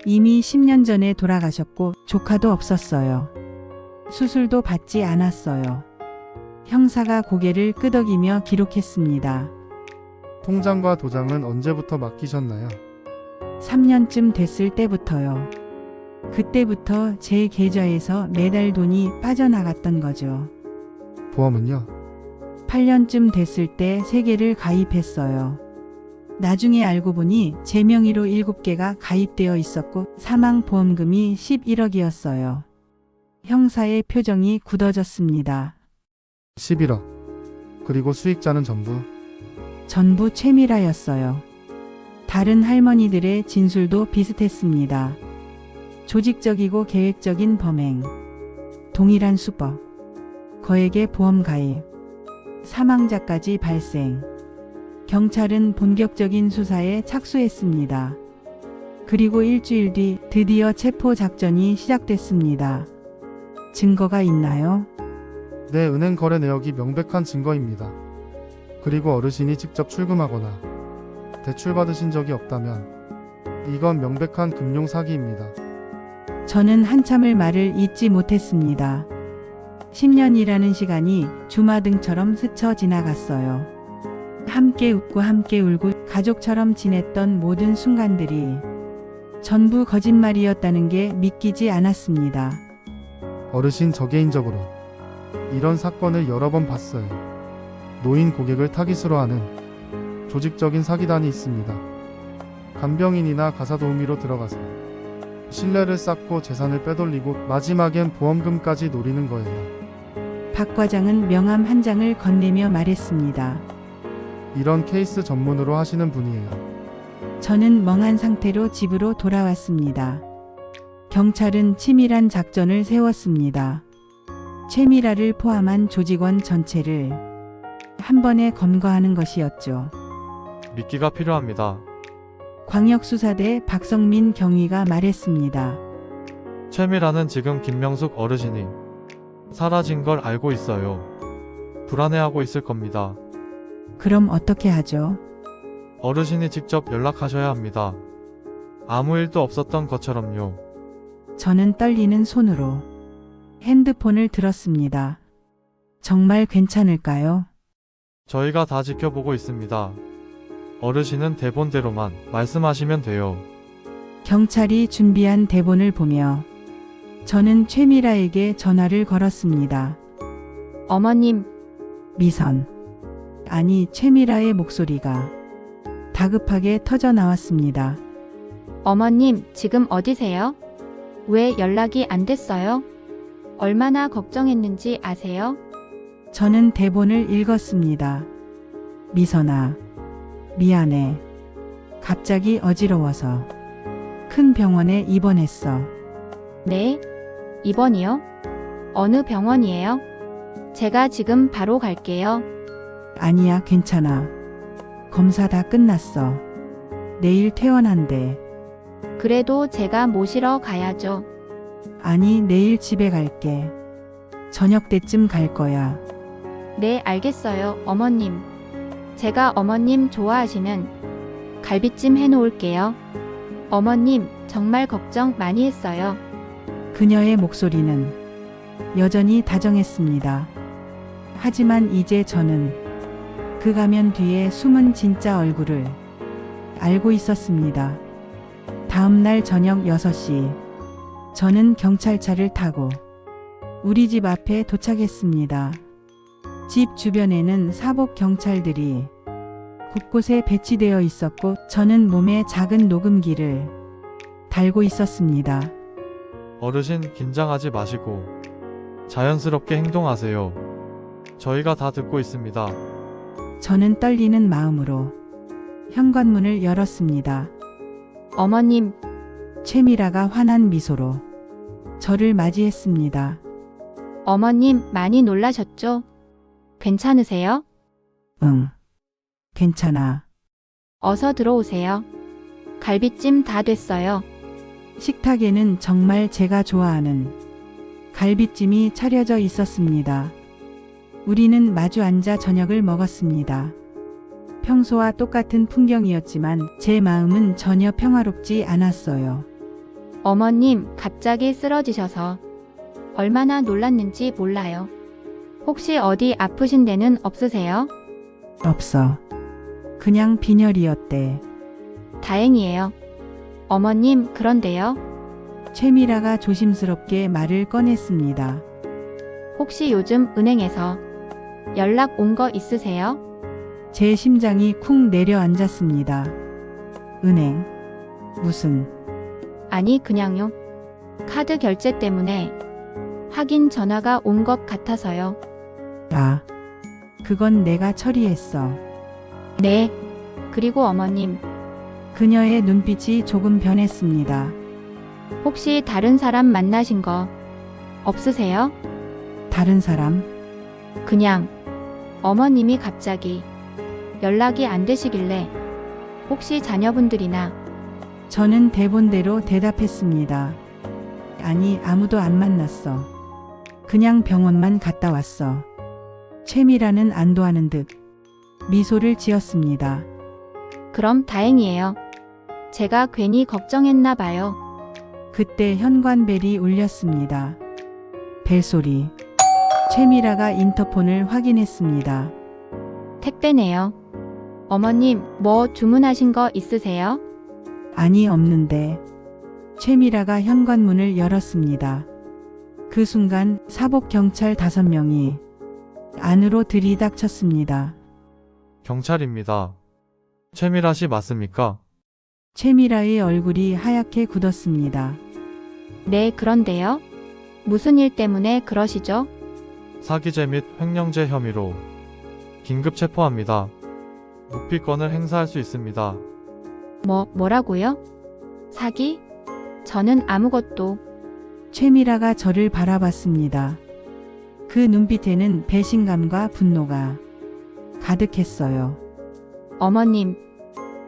이미 10년 전에 돌아가셨고 조카도 없었어요. 수술도 받지 않았어요. 형사가 고개를 끄덕이며 기록했습니다. 통장과 도장은 언제부터 맡기셨나요? 3년쯤 됐을 때부터요. 그때부터 제 계좌에서 매달 돈이 빠져나갔던 거죠. 보험은요? 8년쯤 됐을 때 3개를 가입했어요. 나중에 알고 보니 제 명의로 7개가 가입되어 있었고 사망보험금이 11억이었어요. 형사의 표정이 굳어졌습니다. 11억. 그리고 수익자는 전부 최미라였어요. 다른 할머니들의 진술도 비슷했습니다. 조직적이고 계획적인 범행, 동일한 수법, 거액의 보험 가입, 사망자까지 발생. 경찰은 본격적인 수사에 착수했습니다. 그리고 일주일 뒤 드디어 체포 작전이 시작됐습니다. 증거가 있나요? 네, 은행 거래 내역이 명백한 증거입니다. 그리고 어르신이 직접 출금하거나 대출 받으신 적이 없다면 이건 명백한 금융 사기입니다. 저는 한참을 말을 잇지 못했습니다. 10년이라는 시간이 주마등처럼 스쳐 지나갔어요. 함께 웃고 함께 울고 가족처럼 지냈던 모든 순간들이 전부 거짓말이었다는 게 믿기지 않았습니다. 어르신, 저 개인적으로 이런 사건을 여러 번 봤어요. 노인 고객을 타깃으로 하는 조직적인 사기단이 있습니다. 간병인이나 가사도우미로 들어가서 신뢰를 쌓고 재산을 빼돌리고 마지막엔 보험금까지 노리는 거예요. 박 과장은 명함 한 장을 건네며 말했습니다. 이런 케이스 전문으로 하시는 분이에요. 저는 멍한 상태로 집으로 돌아왔습니다. 경찰은 치밀한 작전을 세웠습니다. 최미라를 포함한 조직원 전체를 한 번에 검거하는 것이었죠. 미끼가 필요합니다. 광역수사대 박성민 경위가 말했습니다. 최미라는 지금 김명숙 어르신이 사라진 걸 알고 있어요. 불안해하고 있을 겁니다. 그럼 어떻게 하죠? 어르신이 직접 연락하셔야 합니다. 아무 일도 없었던 것처럼요. 저는 떨리는 손으로 핸드폰을 들었습니다. 정말 괜찮을까요? 저희가 다 지켜보고 있습니다. 어르신은 대본대로만 말씀하시면 돼요. 경찰이 준비한 대본을 보며 저는 최미라에게 전화를 걸었습니다. 어머님, 미선. 아니, 최미라의 목소리가 다급하게 터져 나왔습니다. 어머님, 지금 어디세요? 왜 연락이 안 됐어요? 얼마나 걱정했는지 아세요? 저는 대본을 읽었습니다. 미선아, 미안해. 갑자기 어지러워서 큰 병원에 입원했어. 네? 입원이요? 어느 병원이에요? 제가 지금 바로 갈게요. 아니야, 괜찮아. 검사 다 끝났어. 내일 퇴원한대. 그래도 제가 모시러 가야죠. 아니, 내일 집에 갈게. 저녁 때쯤 갈 거야. 네, 알겠어요, 어머님. 제가 어머님 좋아하시는 갈비찜 해놓을게요. 어머님, 정말 걱정 많이 했어요. 그녀의 목소리는 여전히 다정했습니다. 하지만 이제 저는 그 가면 뒤에 숨은 진짜 얼굴을 알고 있었습니다. 다음 날 저녁 6시, 저는 경찰차를 타고 우리 집 앞에 도착했습니다. 집 주변에는 사복 경찰들이 곳곳에 배치되어 있었고 저는 몸에 작은 녹음기를 달고 있었습니다. 어르신 긴장하지 마시고 자연스럽게 행동하세요. 저희가 다 듣고 있습니다. 저는 떨리는 마음으로 현관문을 열었습니다. 어머님, 최미라가 환한 미소로 저를 맞이했습니다. 어머님 많이 놀라셨죠? 괜찮으세요? 응, 괜찮아. 어서 들어오세요. 갈비찜 다 됐어요. 식탁에는 정말 제가 좋아하는 갈비찜이 차려져 있었습니다. 우리는 마주 앉아 저녁을 먹었습니다. 평소와 똑같은 풍경이었지만 제 마음은 전혀 평화롭지 않았어요. 어머님 갑자기 쓰러지셔서 얼마나 놀랐는지 몰라요. 혹시 어디 아프신 데는 없으세요? 없어. 그냥 빈혈이었대. 다행이에요. 어머님, 그런데요. 최미라가 조심스럽게 말을 꺼냈습니다. 혹시 요즘 은행에서 연락 온 거 있으세요? 제 심장이 쿵 내려앉았습니다. 은행? 무슨? 아니, 그냥요. 카드 결제 때문에 확인 전화가 온 것 같아서요. 아, 그건 내가 처리했어. 네. 그리고 어머님, 그녀의 눈빛이 조금 변했습니다. 혹시 다른 사람 만나신 거 없으세요? 다른 사람? 그냥 어머님이 갑자기 연락이 안 되시길래 혹시 자녀분들이나. 저는 대본대로 대답했습니다. 아니, 아무도 안 만났어. 그냥 병원만 갔다 왔어. 최미라는 안도하는 듯 미소를 지었습니다. 그럼 다행이에요. 제가 괜히 걱정했나 봐요. 그때 현관벨이 울렸습니다. 벨소리. 최미라가 인터폰을 확인했습니다. 택배네요. 어머님, 뭐 주문하신 거 있으세요? 아니, 없는데. 최미라가 현관문을 열었습니다. 그 순간 사복 경찰 5명이 안으로 들이닥쳤습니다. 경찰입니다. 최미라 씨 맞습니까? 최미라의 얼굴이 하얗게 굳었습니다. 네, 그런데요. 무슨 일 때문에 그러시죠? 사기죄 및 횡령죄 혐의로 긴급 체포합니다. 묵비권을 행사할 수 있습니다. 뭐라고요? 사기? 저는 아무것도. 최미라가 저를 바라봤습니다. 그 눈빛에는 배신감과 분노가 가득했어요.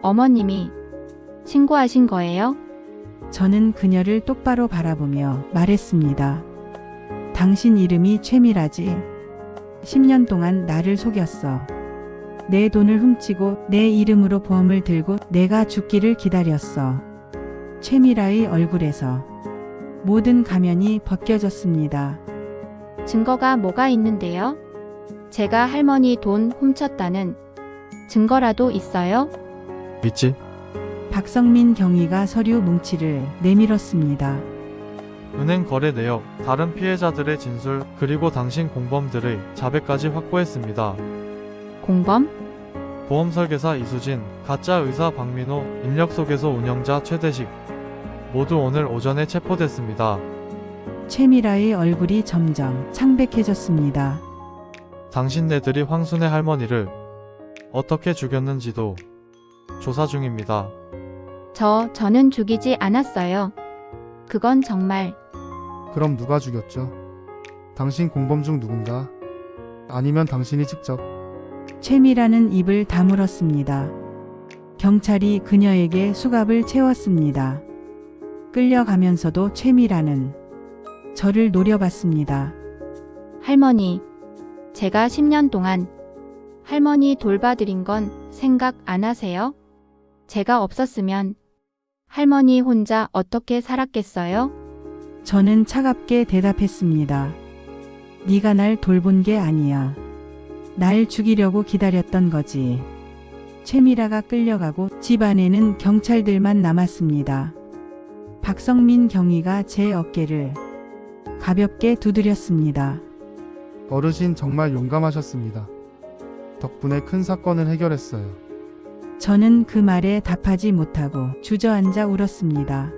어머님이 신고하신 거예요? 저는 그녀를 똑바로 바라보며 말했습니다. 당신 이름이 최미라지. 10년 동안 나를 속였어. 내 돈을 훔치고 내 이름으로 보험을 들고 내가 죽기를 기다렸어. 최미라의 얼굴에서 모든 가면이 벗겨졌습니다. 증거가 뭐가 있는데요? 제가 할머니 돈 훔쳤다는 증거라도 있어요? 믿지? 박성민 경위가 서류 뭉치를 내밀었습니다. 은행 거래 내역, 다른 피해자들의 진술, 그리고 당신 공범들의 자백까지 확보했습니다. 공범? 보험 설계사 이수진, 가짜 의사 박민호, 인력 소개소 운영자 최대식 모두 오늘 오전에 체포됐습니다. 최미라의 얼굴이 점점 창백해졌습니다. 당신네들이 황순의 할머니를 어떻게 죽였는지도 조사 중입니다. 저는 죽이지 않았어요. 그건 정말. 그럼 누가 죽였죠? 당신 공범 중 누군가? 아니면 당신이 직접? 최미라는 입을 다물었습니다. 경찰이 그녀에게 수갑을 채웠습니다. 끌려가면서도 최미라는 저를 노려봤습니다. 할머니, 제가 10년 동안 할머니 돌봐드린 건 생각 안 하세요? 제가 없었으면 할머니 혼자 어떻게 살았겠어요? 저는 차갑게 대답했습니다. 네가 날 돌본 게 아니야. 날 죽이려고 기다렸던 거지. 최미라가 끌려가고 집 안에는 경찰들만 남았습니다. 박성민 경위가 제 어깨를 가볍게 두드렸습니다. 어르신 정말 용감하셨습니다. 덕분에 큰 사건을 해결했어요. 저는 그 말에 답하지 못하고 주저앉아 울었습니다.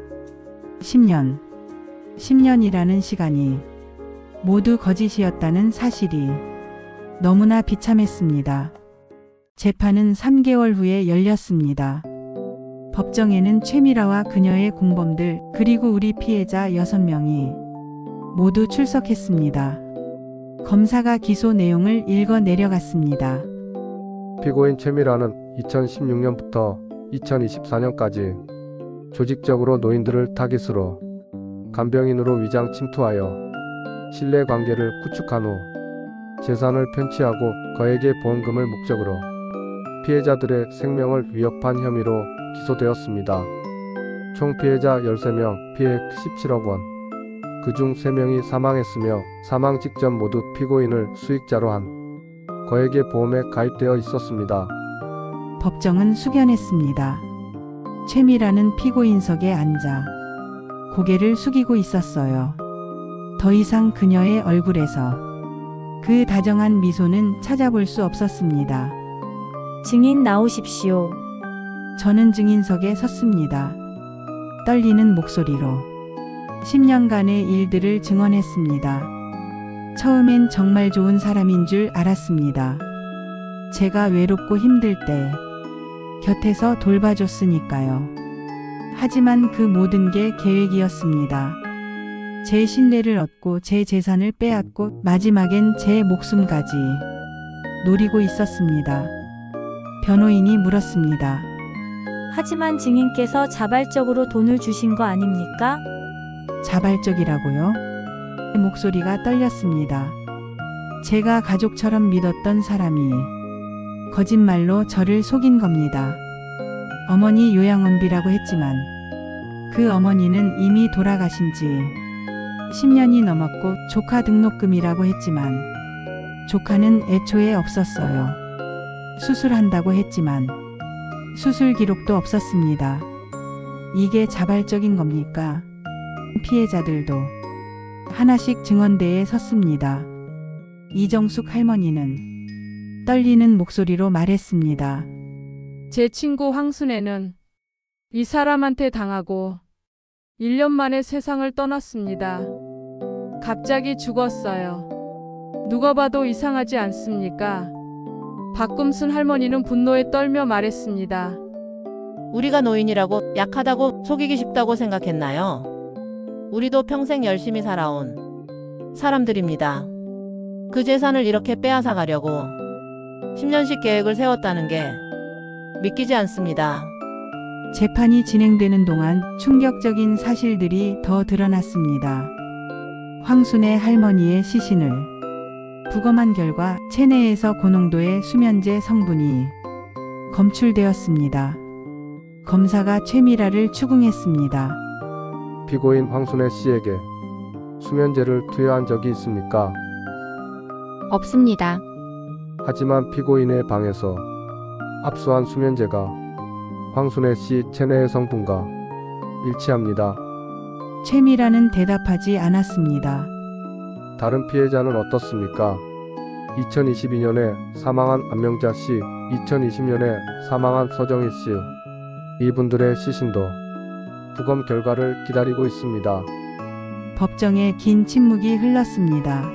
10년이라는 시간이 모두 거짓이었다는 사실이 너무나 비참했습니다. 재판은 3개월 후에 열렸습니다. 법정에는 최미라와 그녀의 공범들 그리고 우리 피해자 6명이 모두 출석했습니다. 검사가 기소 내용을 읽어 내려갔습니다. 피고인 최미라는 2016년부터 2024년까지 조직적으로 노인들을 타깃으로 간병인으로 위장 침투하여 신뢰관계를 구축한 후 재산을 편취하고 거액의 보험금을 목적으로 피해자들의 생명을 위협한 혐의로 기소되었습니다. 총 피해자 13명, 피해액 17억 원. 그중 3명이 사망했으며 사망 직전 모두 피고인을 수익자로 한 거액의 보험에 가입되어 있었습니다. 법정은 숙연했습니다. 최미라는 피고인석에 앉아 고개를 숙이고 있었어요. 더 이상 그녀의 얼굴에서 그 다정한 미소는 찾아볼 수 없었습니다. 증인 나오십시오. 저는 증인석에 섰습니다. 떨리는 목소리로 10년간의 일들을 증언했습니다. 처음엔 정말 좋은 사람인 줄 알았습니다. 제가 외롭고 힘들 때 곁에서 돌봐줬으니까요. 하지만 그 모든 게 계획이었습니다. 제 신뢰를 얻고 제 재산을 빼앗고 마지막엔 제 목숨까지 노리고 있었습니다. 변호인이 물었습니다. 하지만 증인께서 자발적으로 돈을 주신 거 아닙니까? 자발적이라고요? 목소리가 떨렸습니다. 제가 가족처럼 믿었던 사람이 거짓말로 저를 속인 겁니다. 어머니 요양원비라고 했지만 그 어머니는 이미 돌아가신 지 10년이 넘었고 조카 등록금이라고 했지만 조카는 애초에 없었어요. 수술한다고 했지만 수술 기록도 없었습니다. 이게 자발적인 겁니까? 피해자들도 하나씩 증언대에 섰습니다. 이정숙 할머니는 떨리는 목소리로 말했습니다. 제 친구 황순애는 이 사람한테 당하고 1년 만에 세상을 떠났습니다. 갑자기 죽었어요. 누가 봐도 이상하지 않습니까? 박금순 할머니는 분노에 떨며 말했습니다. 우리가 노인이라고 약하다고 속이기 쉽다고 생각했나요? 우리도 평생 열심히 살아온 사람들입니다. 그 재산을 이렇게 빼앗아 가려고 10년씩 계획을 세웠다는 게 믿기지 않습니다. 재판이 진행되는 동안 충격적인 사실들이 더 드러났습니다. 황순애 할머니의 시신을 부검한 결과 체내에서 고농도의 수면제 성분이 검출되었습니다. 검사가 최미라를 추궁했습니다. 피고인 황순애 씨에게 수면제를 투여한 적이 있습니까? 없습니다. 하지만 피고인의 방에서 압수한 수면제가 황순애 씨 체내의 성분과 일치합니다. 최미라는 대답하지 않았습니다. 다른 피해자는 어떻습니까? 2022년에 사망한 안명자 씨, 2020년에 사망한 서정희 씨, 이분들의 시신도 부검 결과를 기다리고 있습니다. 법정에 긴 침묵이 흘렀습니다.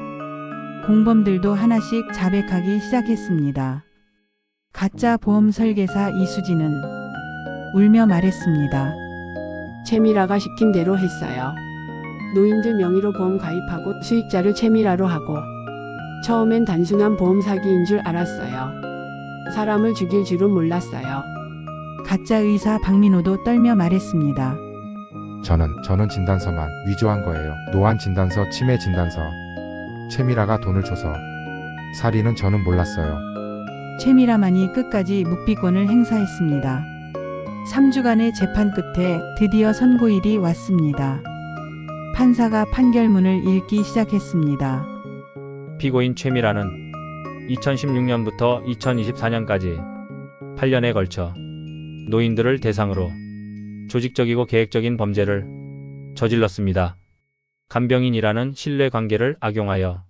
공범들도 하나씩 자백하기 시작했습니다. 가짜 보험 설계사 이수진은 울며 말했습니다. 최미라가 시킨 대로 했어요. 노인들 명의로 보험 가입하고 수익자를 최미라로 하고 처음엔 단순한 보험 사기인 줄 알았어요. 사람을 죽일 줄은 몰랐어요. 가짜 의사 박민호도 떨며 말했습니다. 저는 진단서만 위조한 거예요. 노안 진단서, 치매 진단서. 최미라가 돈을 줘서 살인은 저는 몰랐어요. 최미라만이 끝까지 묵비권을 행사했습니다. 3주간의 재판 끝에 드디어 선고일이 왔습니다. 판사가 판결문을 읽기 시작했습니다. 피고인 최미라는 2016년부터 2024년까지 8년에 걸쳐 노인들을 대상으로 조직적이고 계획적인 범죄를 저질렀습니다. 간병인이라는 신뢰관계를 악용하여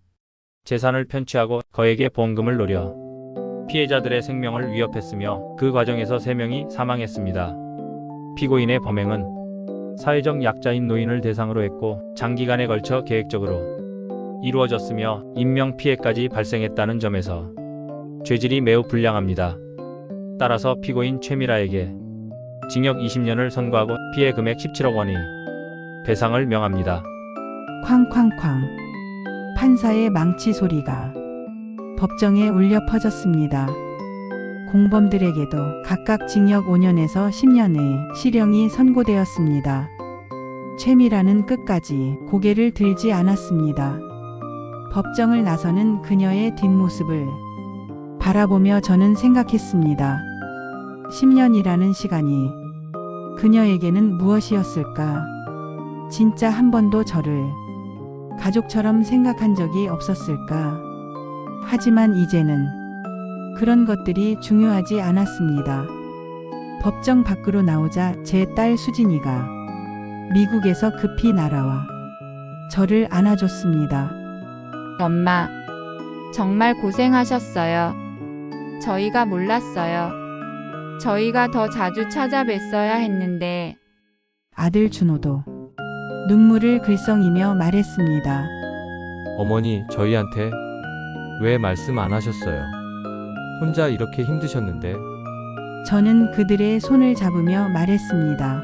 재산을 편취하고 거액의 보험금을 노려 피해자들의 생명을 위협했으며 그 과정에서 3명이 사망했습니다. 피고인의 범행은 사회적 약자인 노인을 대상으로 했고 장기간에 걸쳐 계획적으로 이루어졌으며 인명피해까지 발생했다는 점에서 죄질이 매우 불량합니다. 따라서 피고인 최미라에게 징역 20년을 선고하고 피해 금액 17억 원의 배상을 명합니다. 쾅쾅쾅. 판사의 망치 소리가 법정에 울려 퍼졌습니다. 공범들에게도 각각 징역 5년에서 10년의 실형이 선고되었습니다. 최미라는 끝까지 고개를 들지 않았습니다. 법정을 나서는 그녀의 뒷모습을 바라보며 저는 생각했습니다. 10년이라는 시간이 그녀에게는 무엇이었을까? 진짜 한 번도 저를 가족처럼 생각한 적이 없었을까? 하지만 이제는 그런 것들이 중요하지 않았습니다. 법정 밖으로 나오자 제 딸 수진이가 미국에서 급히 날아와 저를 안아줬습니다. 엄마, 정말 고생하셨어요. 저희가 몰랐어요. 저희가 더 자주 찾아뵀어야 했는데. 아들 준호도 눈물을 글썽이며 말했습니다. 어머니, 저희한테 왜 말씀 안 하셨어요? 혼자 이렇게 힘드셨는데. 저는 그들의 손을 잡으며 말했습니다.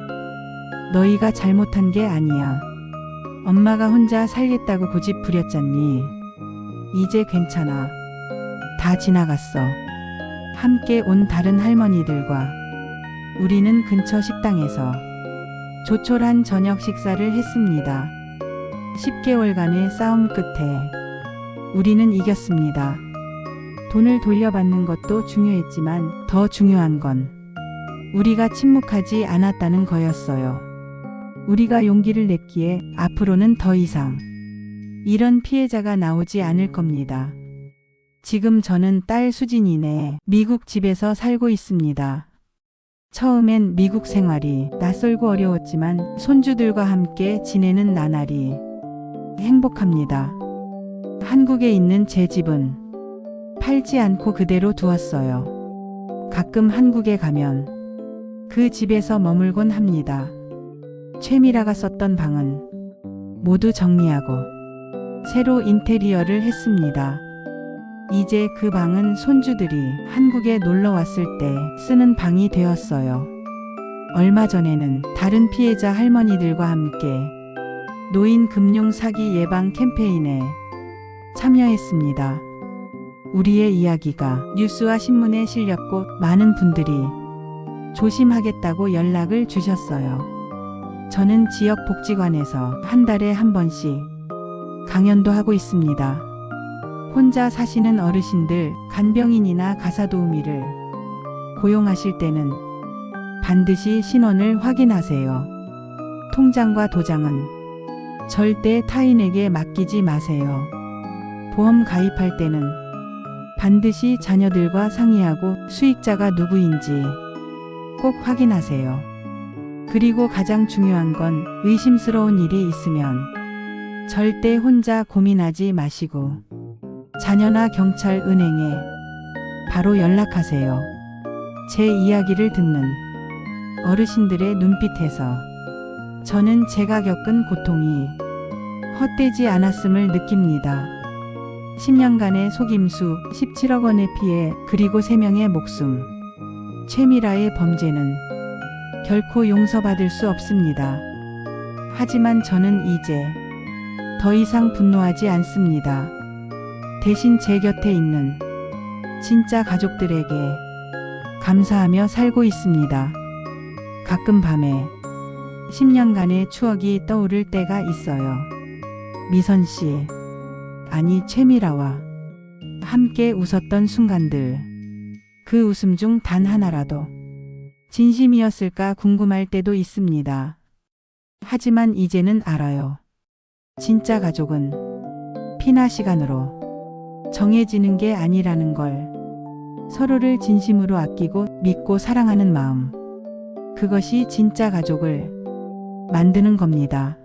너희가 잘못한 게 아니야. 엄마가 혼자 살겠다고 고집 부렸잖니. 이제 괜찮아. 다 지나갔어. 함께 온 다른 할머니들과 우리는 근처 식당에서 조촐한 저녁 식사를 했습니다. 10개월간의 싸움 끝에 우리는 이겼습니다. 돈을 돌려받는 것도 중요했지만 더 중요한 건 우리가 침묵하지 않았다는 거였어요. 우리가 용기를 냈기에 앞으로는 더 이상 이런 피해자가 나오지 않을 겁니다. 지금 저는 딸 수진이네 미국 집에서 살고 있습니다. 처음엔 미국 생활이 낯설고 어려웠지만 손주들과 함께 지내는 나날이 행복합니다. 한국에 있는 제 집은 팔지 않고 그대로 두었어요. 가끔 한국에 가면 그 집에서 머물곤 합니다. 최미라가 썼던 방은 모두 정리하고 새로 인테리어를 했습니다. 이제 그 방은 손주들이 한국에 놀러 왔을 때 쓰는 방이 되었어요. 얼마 전에는 다른 피해자 할머니들과 함께 노인 금융 사기 예방 캠페인에 참여했습니다. 우리의 이야기가 뉴스와 신문에 실렸고 많은 분들이 조심하겠다고 연락을 주셨어요. 저는 지역 복지관에서 한 달에 한 번씩 강연도 하고 있습니다. 혼자 사시는 어르신들, 간병인이나 가사도우미를 고용하실 때는 반드시 신원을 확인하세요. 통장과 도장은 절대 타인에게 맡기지 마세요. 보험 가입할 때는 반드시 자녀들과 상의하고 수익자가 누구인지 꼭 확인하세요. 그리고 가장 중요한 건 의심스러운 일이 있으면 절대 혼자 고민하지 마시고 자녀나 경찰, 은행에 바로 연락하세요. 제 이야기를 듣는 어르신들의 눈빛에서 저는 제가 겪은 고통이 헛되지 않았음을 느낍니다. 10년간의 속임수, 17억 원의 피해, 그리고 3명의 목숨. 최미라의 범죄는 결코 용서받을 수 없습니다. 하지만 저는 이제 더 이상 분노하지 않습니다. 대신 제 곁에 있는 진짜 가족들에게 감사하며 살고 있습니다. 가끔 밤에 10년간의 추억이 떠오를 때가 있어요. 미선 씨, 아니 최미라와 함께 웃었던 순간들, 그 웃음 중 단 하나라도 진심이었을까 궁금할 때도 있습니다. 하지만 이제는 알아요. 진짜 가족은 피나 시간으로 정해지는 게 아니라는 걸. 서로를 진심으로 아끼고 믿고 사랑하는 마음. 그것이 진짜 가족을 만드는 겁니다.